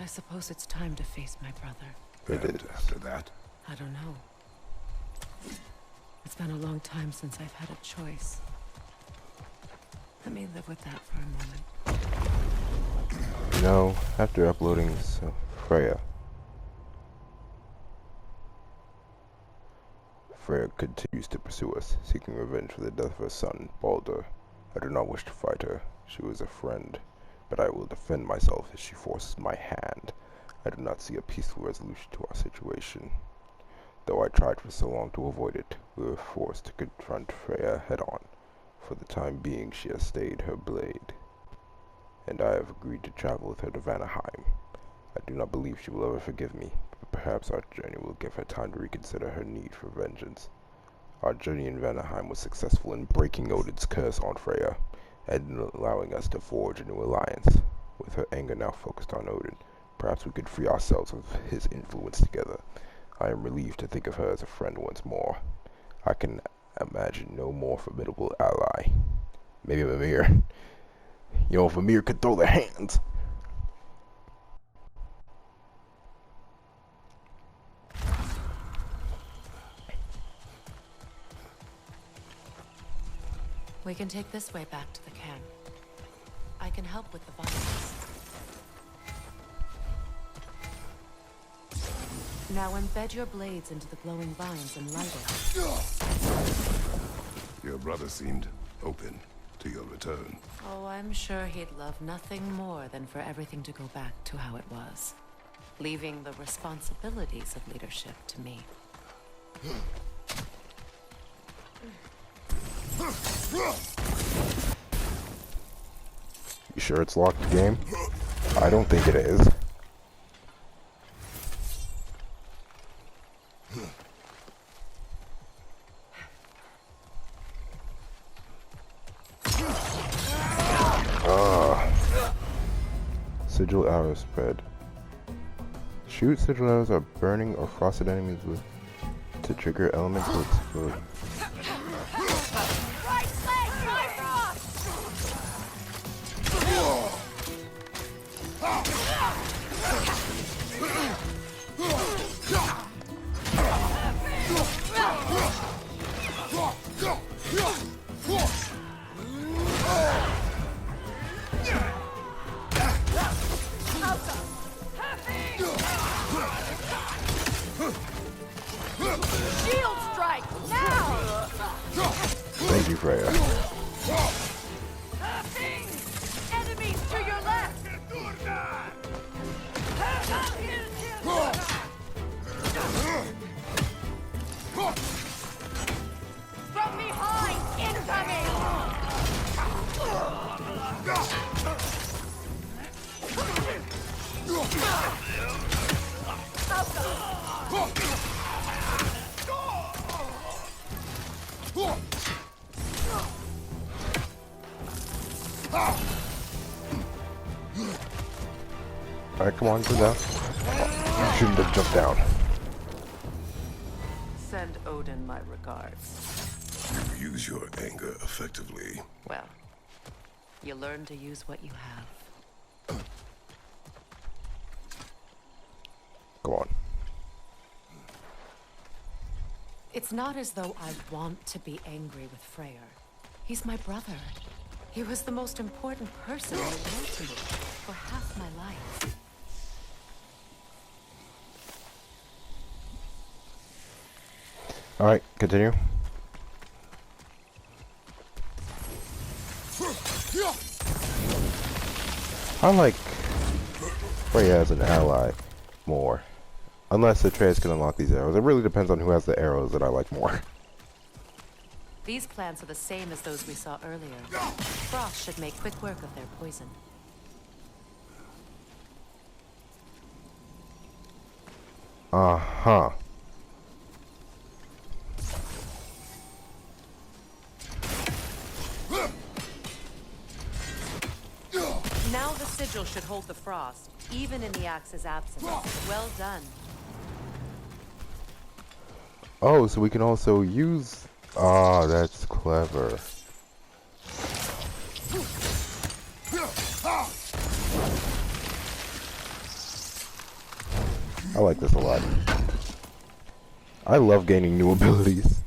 suppose it's time to face my brother. And after that? I don't know. It's been a long time since I've had a choice. Let me live with that for a moment. You know, after uploading Freya continues to pursue us, seeking revenge for the death of her son, Baldur. I do not wish to fight her. She was a friend, but I will defend myself if she forces my hand. I do not see a peaceful resolution to our situation. Though I tried for so long to avoid it, we were forced to confront Freya head-on. For the time being, she has stayed her blade, and I have agreed to travel with her to Vanaheim. I do not believe she will ever forgive me, but perhaps our journey will give her time to reconsider her need for vengeance. Our journey in Vanaheim was successful in breaking Odin's curse on Freya, and in allowing us to forge a new alliance. With her anger now focused on Odin, perhaps we could free ourselves of his influence together. I am relieved to think of her as a friend once more. I can imagine no more formidable ally. Maybe Mimir. You know, if Mimir could throw their hands. We can take this way back to the camp. I can help with the violence. Now embed your blades into the glowing vines and light it. Your brother seemed open to your return. Oh, I'm sure he'd love nothing more than for everything to go back to how it was, leaving the responsibilities of leadership to me. You sure it's locked game? I don't think it is. Sigil arrow spread. Shoot sigil arrows are burning or frosted enemies with to trigger elemental explode. Shield strike now! Thank you, Freya. Enemies to your left! From behind! Incoming! Alright, come on, go down. You shouldn't have jumped down. Send Odin my regards. You use your anger effectively. Well, you learn to use what you have. Go on. It's not as though I want to be angry with Freyr. He's my brother. He was the most important person in the world to me for half my life. Alright, continue. I like Freya as an ally more. Unless Atreus can unlock these arrows. It really depends on who has the arrows that I like more. These plants are the same as those we saw earlier. Frost should make quick work of their poison. Uh-huh. Now the sigil should hold the frost, even in the axe's absence. Well done. Oh, so we can also use... Ah, that's clever. I like this a lot. I love gaining new abilities.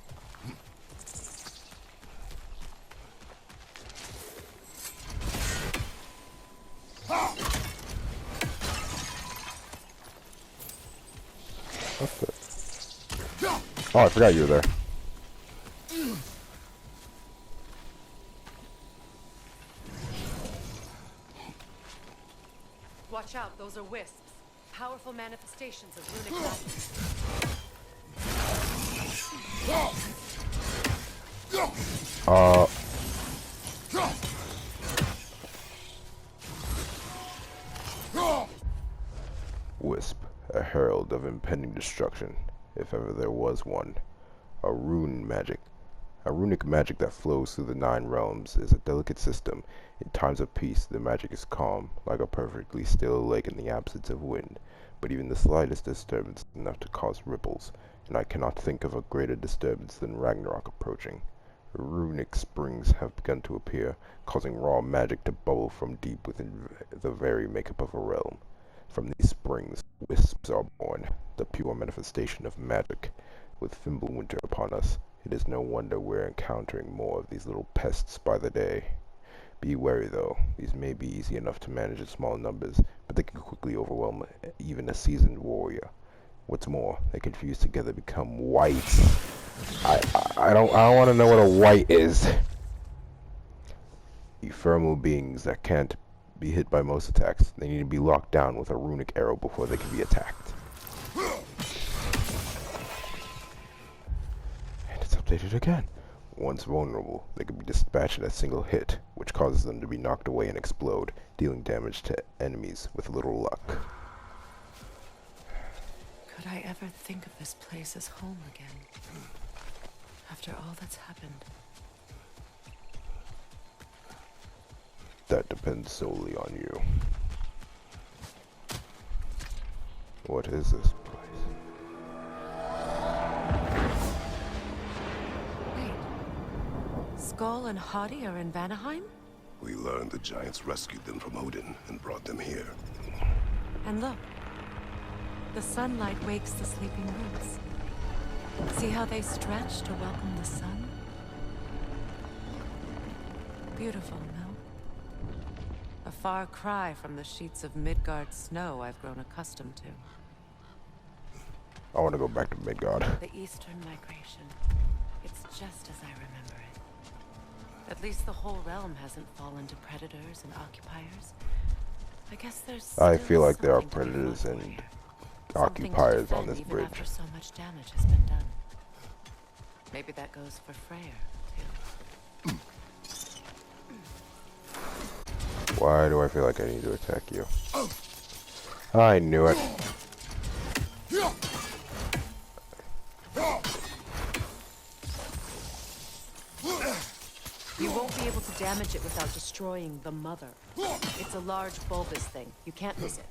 What's that? Oh, I forgot you were there. Watch out, those are wisps. Powerful manifestations of runic magic. Wisp, a herald of impending destruction, if ever there was one. A runic magic that flows through the 9 realms, is a delicate system. In times of peace, the magic is calm, like a perfectly still lake in the absence of wind. But even the slightest disturbance is enough to cause ripples, and I cannot think of a greater disturbance than Ragnarok approaching. Runic springs have begun to appear, causing raw magic to bubble from deep within the very makeup of a realm. From these springs, wisps are born, the pure manifestation of magic. With Fimbulwinter upon us, it is no wonder we're encountering more of these little pests by the day. Be wary though, these may be easy enough to manage in small numbers, but they can quickly overwhelm even a seasoned warrior. What's more, they can fuse together become whites. I don't want to know what a white is. Ephemeral beings that can't be hit by most attacks. They need to be locked down with a runic arrow before they can be attacked. And it's updated again. Once vulnerable, they can be dispatched in a single hit, which causes them to be knocked away and explode, dealing damage to enemies with little luck. Could I ever think of this place as home again? After all that's happened. That depends solely on you. What is this place? Wait. Skull and Hati are in Vanaheim? We learned the giants rescued them from Odin and brought them here. And look. The sunlight wakes the sleeping roots. See how they stretch to welcome the sun? Beautiful, no? A far cry from the sheets of Midgard snow I've grown accustomed to. I want to go back to Midgard. The Eastern migration. It's just as I remember it. At least the whole realm hasn't fallen to predators and occupiers. I guess there's I still feel like there are something to be predators fought and for. Something to occupiers on defend this even bridge. after so much damage has been done. Maybe that goes for Freyr, too. Why do I feel like I need to attack you? I knew it. You won't be able to damage it without destroying the mother. It's a large bulbous thing. You can't miss it.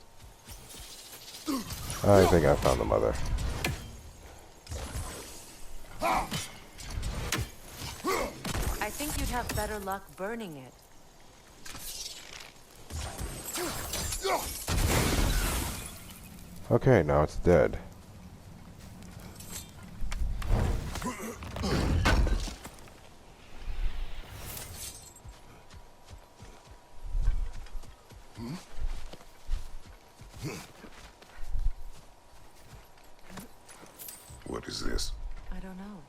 I think I found the mother. I think you'd have better luck burning it. Okay, now it's dead. What is this? I don't know.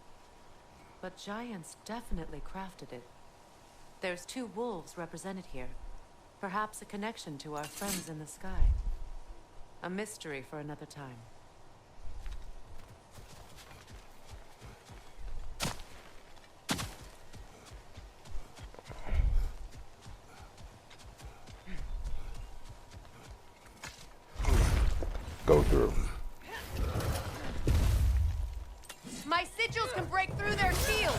But giants definitely crafted it. There's 2 wolves represented here. Perhaps a connection to our friends in the sky. A mystery for another time. Go through. My sigils can break through their shields!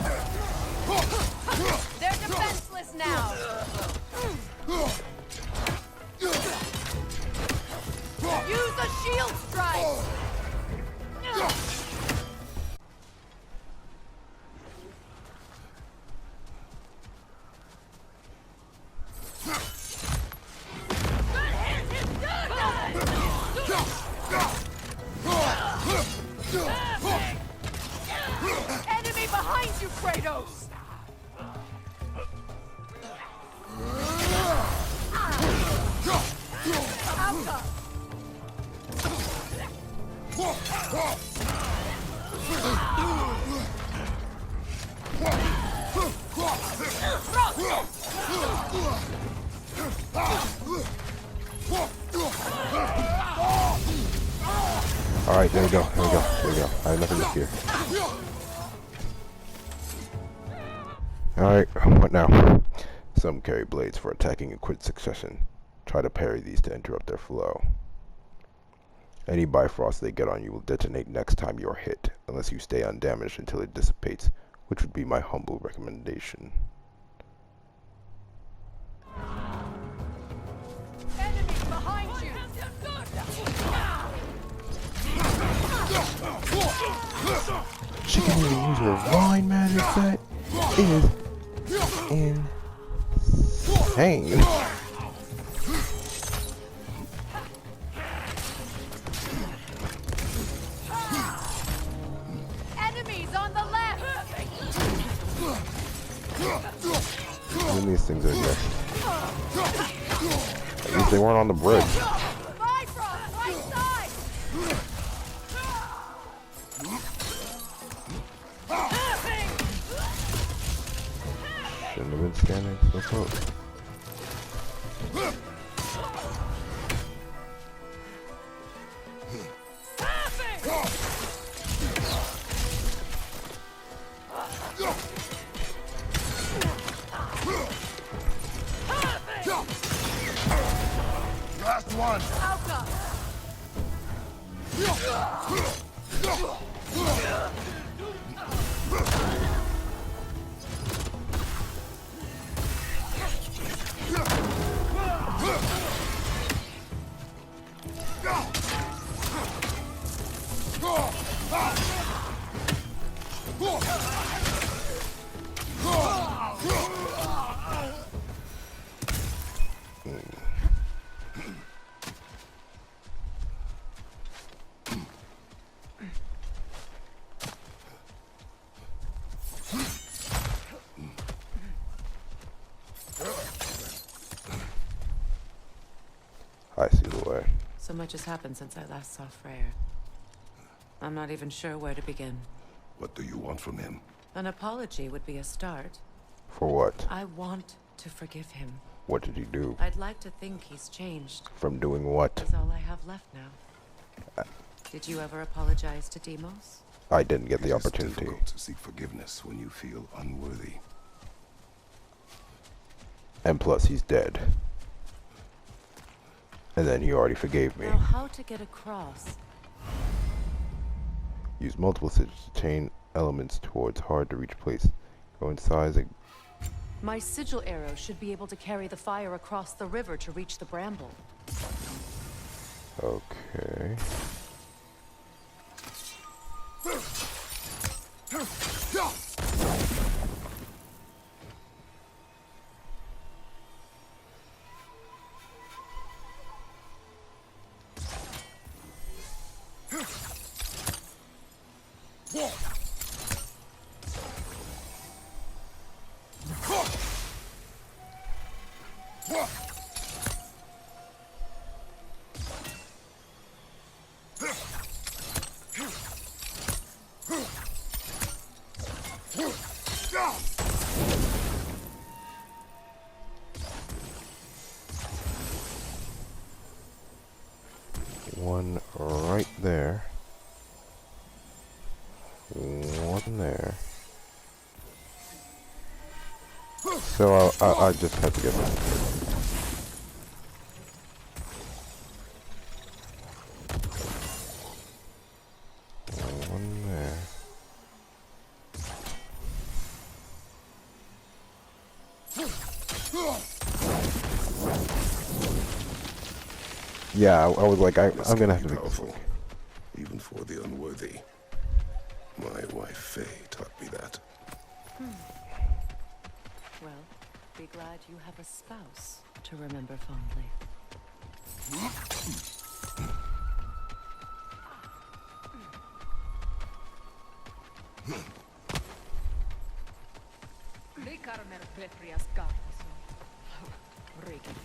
They're defenseless now! Use a shield strike! Alka! Alright, there we go. There we go. There we go. I have nothing to fear. Alright, what now? Some carry blades for attacking in quick succession. Try to parry these to interrupt their flow. Any Bifrost they get on you will detonate next time you are hit, unless you stay undamaged until it dissipates, which would be my humble recommendation. Enemy behind you! She can even use her Vine magic set. It is insane. Enemies on the left! When these things are here. At least they weren't on the bridge. Bifrost, right side! Shouldn't have been standing so close. Last one! Alka! I see the way. So much has happened since I last saw Freyr. I'm not even sure where to begin. What do you want from him? An apology would be a start. For what? I want to forgive him. What did he do? I'd like to think he's changed. From doing what? That's all I have left now. Did you ever apologize to Deimos? I didn't get the It is opportunity. difficult to seek forgiveness when you feel unworthy. And plus, he's dead. And then he already forgave me. Now, how to get across? Use multiple sigils to chain elements towards hard-to-reach place. Go inside and... My sigil arrow should be able to carry the fire across the river to reach the bramble. Okay. One right there. One there. So I just have to get one. One there. Yeah, I was like, I'm gonna have to make this work. Even for the unworthy. My wife Faye taught me that. Well, be glad you have a spouse to remember fondly. Riikan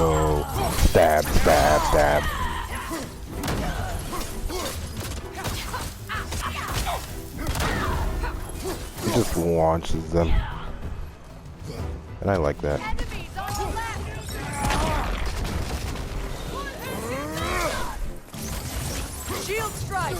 go. Stab, stab, stab. He just launches them. And I like that. Enemies on the left! Shield strike!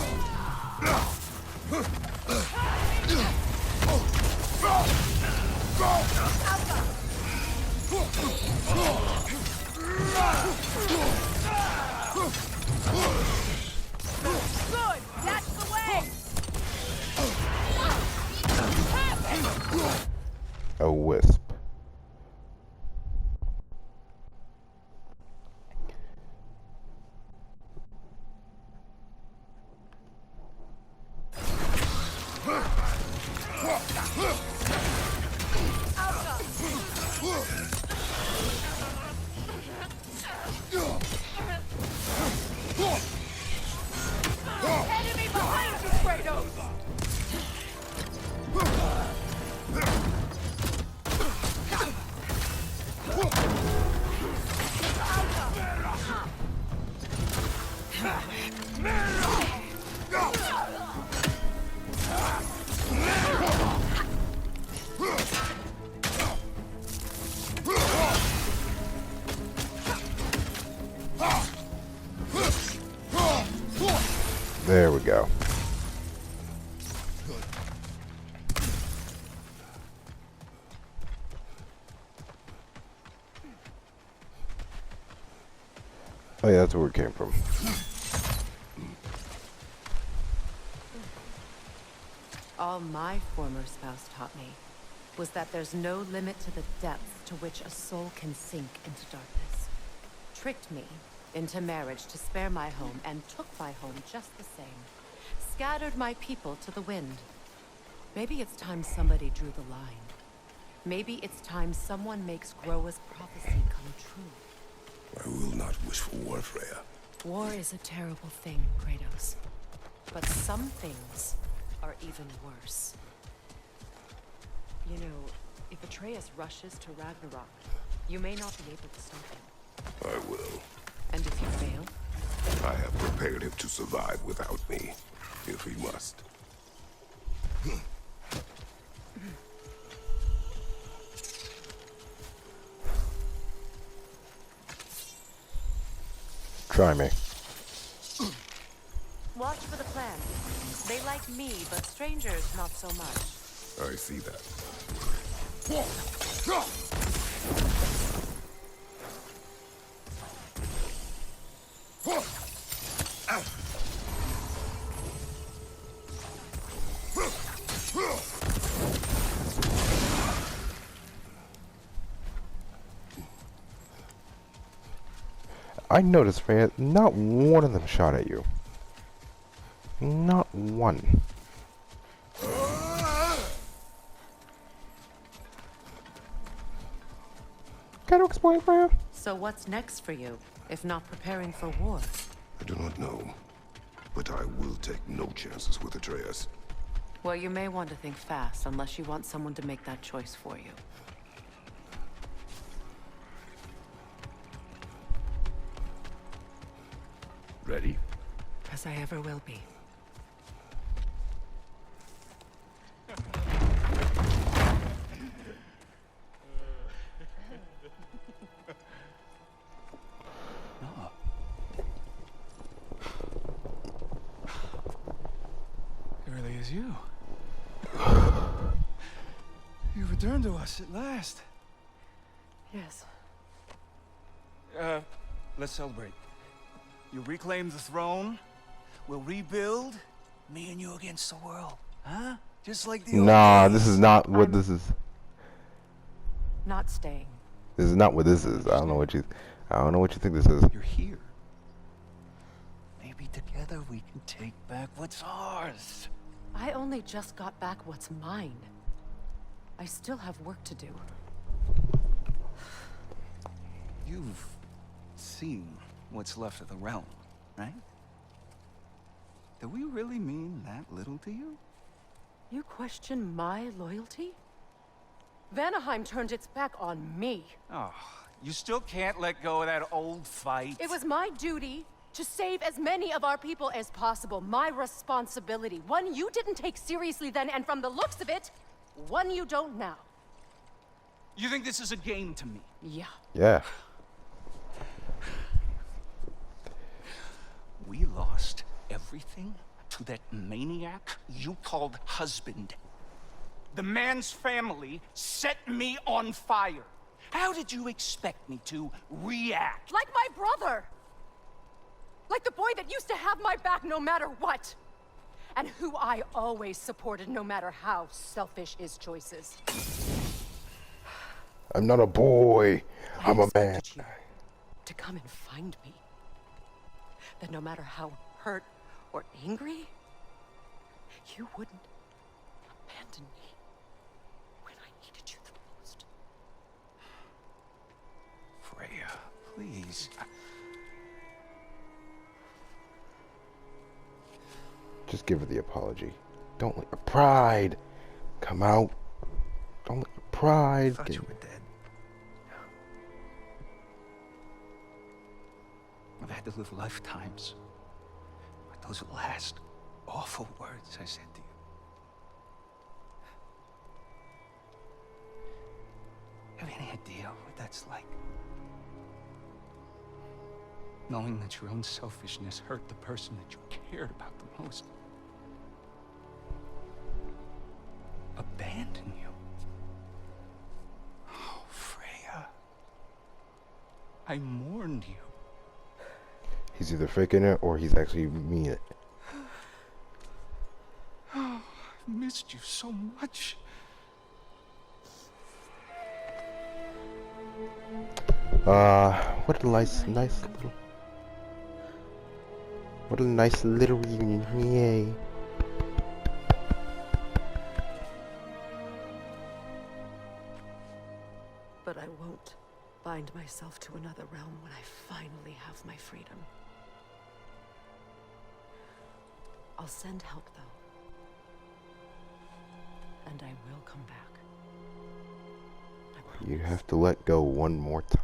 Good! That's the way! A wisp. Enemy behind you, Kratos! There we go. Oh yeah, that's where it came from. All my former spouse taught me was that there's no limit to the depths to which a soul can sink into darkness. Tricked me into marriage to spare my home and took my home just the same. Scattered my people to the wind. Maybe it's time somebody drew the line. Maybe it's time someone makes Groa's prophecy come true. I will not wish for war, Freya. War is a terrible thing, Kratos. But some things are even worse. You know, if Atreus rushes to Ragnarok, you may not be able to stop him. I will. And if you fail? I have prepared him to survive without me, if he must. Try me. Watch for the plan. They like me, but strangers not so much. I see that. I noticed, Freya, not one of them shot at you. Not one. Can you explain, Freya? So what's next for you, if not preparing for war? I do not know, but I will take no chances with Atreus. Well, you may want to think fast, unless you want someone to make that choice for you. Ready? As I ever will be. It really is you. You returned to us at last. Yes. Let's celebrate. You reclaim the throne. We'll rebuild. Me and you against the world. Huh? Just like the old Nah, days. this is not what this is. Not staying. This is not what this is. I don't know what you think this is. You're here. Maybe together we can take back what's ours. I only just got back what's mine. I still have work to do. You've seen what's left of the realm, right? Do we really mean that little to you? You question my loyalty? Vanaheim turned its back on me. Oh, You still can't let go of that old fight. It was my duty to save as many of our people as possible. My responsibility. One you didn't take seriously then, and from the looks of it, one you don't now. You think this is a game to me? Yeah. Yeah. We lost everything to that maniac you called husband. The man's family set me on fire. How did you expect me to react? Like my brother! Like the boy that used to have my back no matter what! And who I always supported no matter how selfish his choices. I'm not a boy. I'm a man. expected you to come and find me. That no matter how hurt or angry, you wouldn't abandon me when I needed you the most. Freya, please. Just give her the apology. Don't let your pride come out. Don't let your pride I thought get... you were dead. I've had to live lifetimes with those last awful words I said to you. Have any idea what that's like? Knowing that your own selfishness hurt the person that you cared about the most. Abandon you. Oh, Freya. I mourned you. He's either faking it or he's actually mean it. Oh, I missed you so much. What a nice little... What a nice little reunion. Yay. But I won't bind myself to another realm when I finally have my freedom. I'll send help, though. And I will come back. I You promise. have to let go one more time.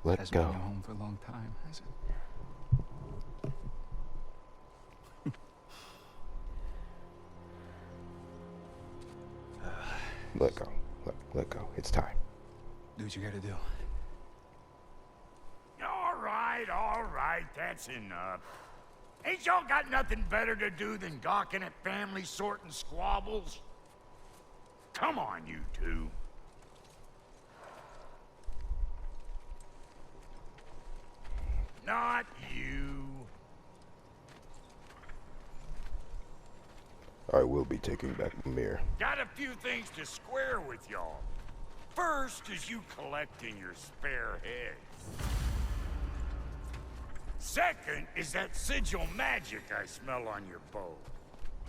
Let Hasn't been go. your home for a long time, has it? Let go. Let go. It's time. Do what you gotta do. All right, that's enough. Ain't y'all got nothing better to do than gawking at family sorting squabbles? Come on, you two. Not you. I will be taking back the mirror. Got a few things to square with y'all. First is you collecting your spare heads. Second is that sigil magic I smell on your bow.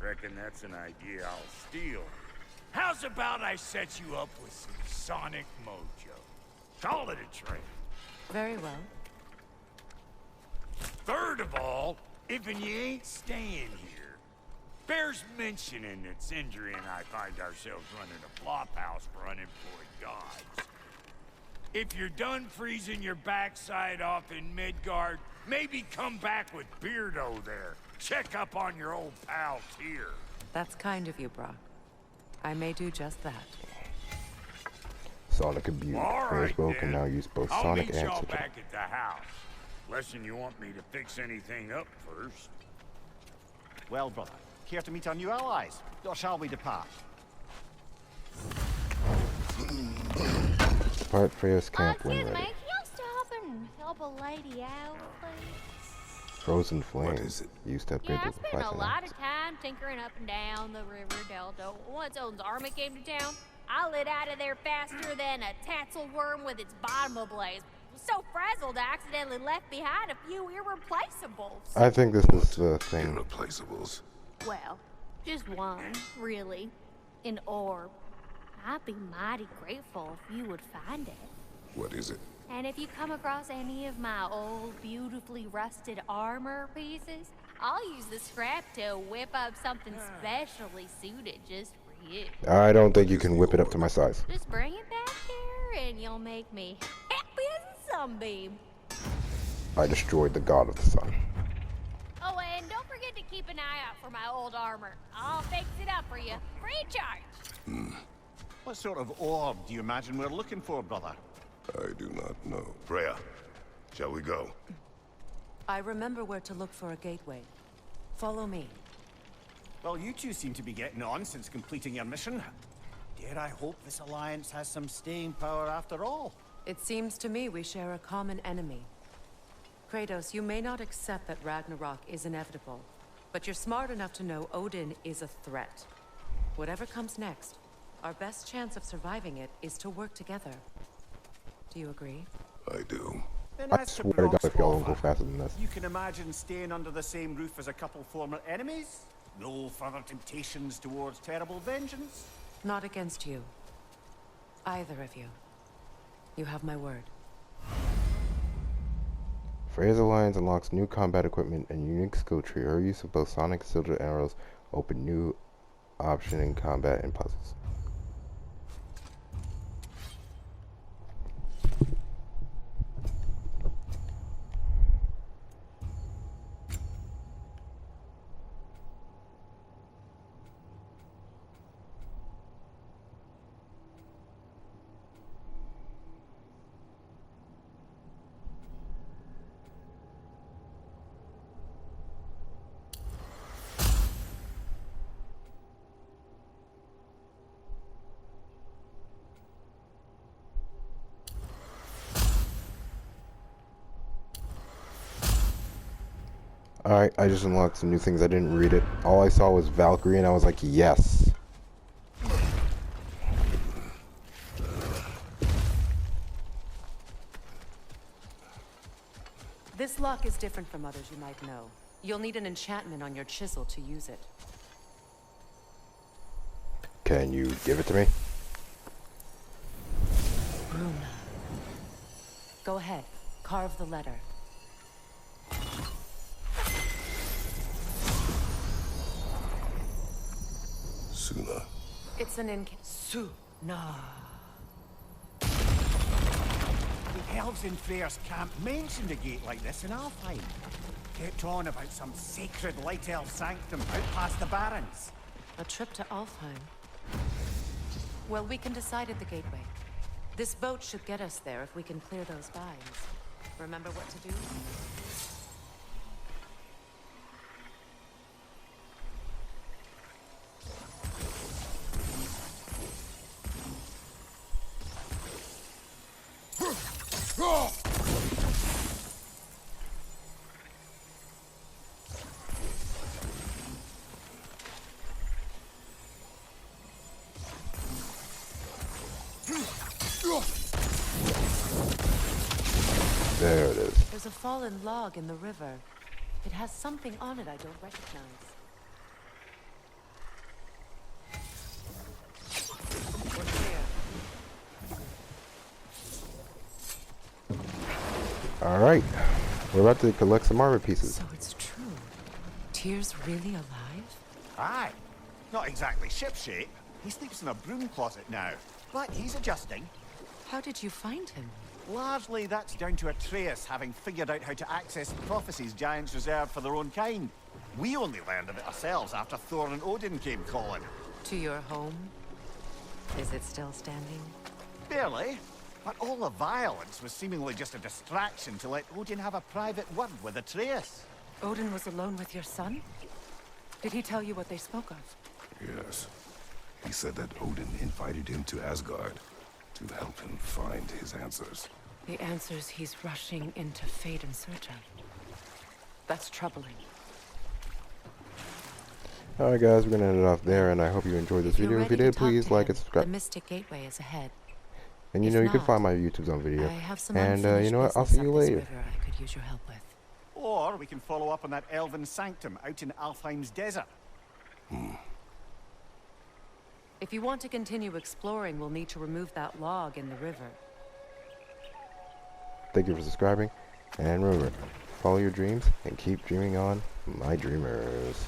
Reckon that's an idea I'll steal. How's about I set you up with some sonic mojo? Call it a trade. Very well. Third of all, if you ain't staying here, bears mentioning that Sindri and I find ourselves running a flop house for unemployed gods. If you're done freezing your backside off in Midgard, maybe come back with Beardo there. Check up on your old pal Tyr. That's kind of you, Brock. I may do just that. Sonic and Beauty. All Freya's right, bow then. can now use both I'll Sonic meet and y'all Sigil. back at the house. Lesson you want me to fix anything up first. Well, brother, care to meet our new allies? Or shall we depart? Depart Freya's camp when Excuse me, ready. can you stop and help a lady out, please? Frozen Flame. is it? You step Yeah, into I the spent a fight lot of time tinkering up and down the river delta. Once Odin's army came to town, I lit out of there faster than a tassel worm with its bottom ablaze. So frazzled, I accidentally left behind a few irreplaceables. I think this is the thing. Irreplaceables. Well, just one, really. An orb. I'd be mighty grateful if you would find it. What is it? And if you come across any of my old, beautifully rusted armor pieces, I'll use the scrap to whip up something specially suited just for Yeah. I don't think you can whip it up to my size. Just bring it back here and you'll make me happy as a sunbeam. I destroyed the god of the sun. Oh, and don't forget to keep an eye out for my old armor. I'll fix it up for you. Free of charge. What sort of orb do you imagine we're looking for, brother? I do not know. Freya, shall we go? I remember where to look for a gateway. Follow me. Well, you two seem to be getting on since completing your mission. Dare I hope this alliance has some staying power after all? It seems to me we share a common enemy. Kratos, you may not accept that Ragnarok is inevitable, but you're smart enough to know Odin is a threat. Whatever comes next, our best chance of surviving it is to work together. Do you agree? I do. Then I as to swear to God, if y'all don't go Brock's faster than this. You can imagine staying under the same roof as a couple former enemies? No further temptations towards terrible vengeance? Not against you. Either of you. You have my word. Freya's alliance unlocks new combat equipment and unique skill tree. Her use of both sonic and silver arrows open new option in combat and puzzles. Alright, I just unlocked some new things. I didn't read it. All I saw was Valkyrie and I was like, yes. This lock is different from others you might know. You'll need an enchantment on your chisel to use it. Can you give it to me? Bruna. Go ahead. Carve the letter. Suna. It's an Suna. The elves in Freyr's camp mentioned a gate like this in Alfheim. Kept on about some sacred light elf sanctum out past the Barrens. A trip to Alfheim. Well, we can decide at the gateway. This boat should get us there if we can clear those vines. Remember what to do? There it is. There's a fallen log in the river. It has something on it I don't recognize. We're clear. Alright. We're about to collect some armor pieces. So it's true. Tyr's really alive? Aye. Not exactly shipshape. He sleeps in a broom closet now. But he's adjusting. How did you find him? Largely, that's down to Atreus having figured out how to access the prophecies giants reserved for their own kind. We only learned of it ourselves after Thor and Odin came calling. To your home? Is it still standing? Barely. But all the violence was seemingly just a distraction to let Odin have a private word with Atreus. Odin was alone with your son? Did he tell you what they spoke of? Yes. He said that Odin invited him to Asgard to help him find his answers. The answers he's rushing into fate in search of. That's troubling. Alright guys, we're gonna end it off there, and I hope you enjoyed this video. If you did, please like and The subscribe. Mystic Gateway is ahead. And you If know, you can not, find my YouTube's on video. I have some And you unfinished know what, I'll business see you up this later. river I could use your help with. Or we can follow up on that elven sanctum out in Alfheim's desert. If you want to continue exploring, we'll need to remove that log in the river. Thank you for subscribing, and remember, follow your dreams and keep dreaming on, my dreamers.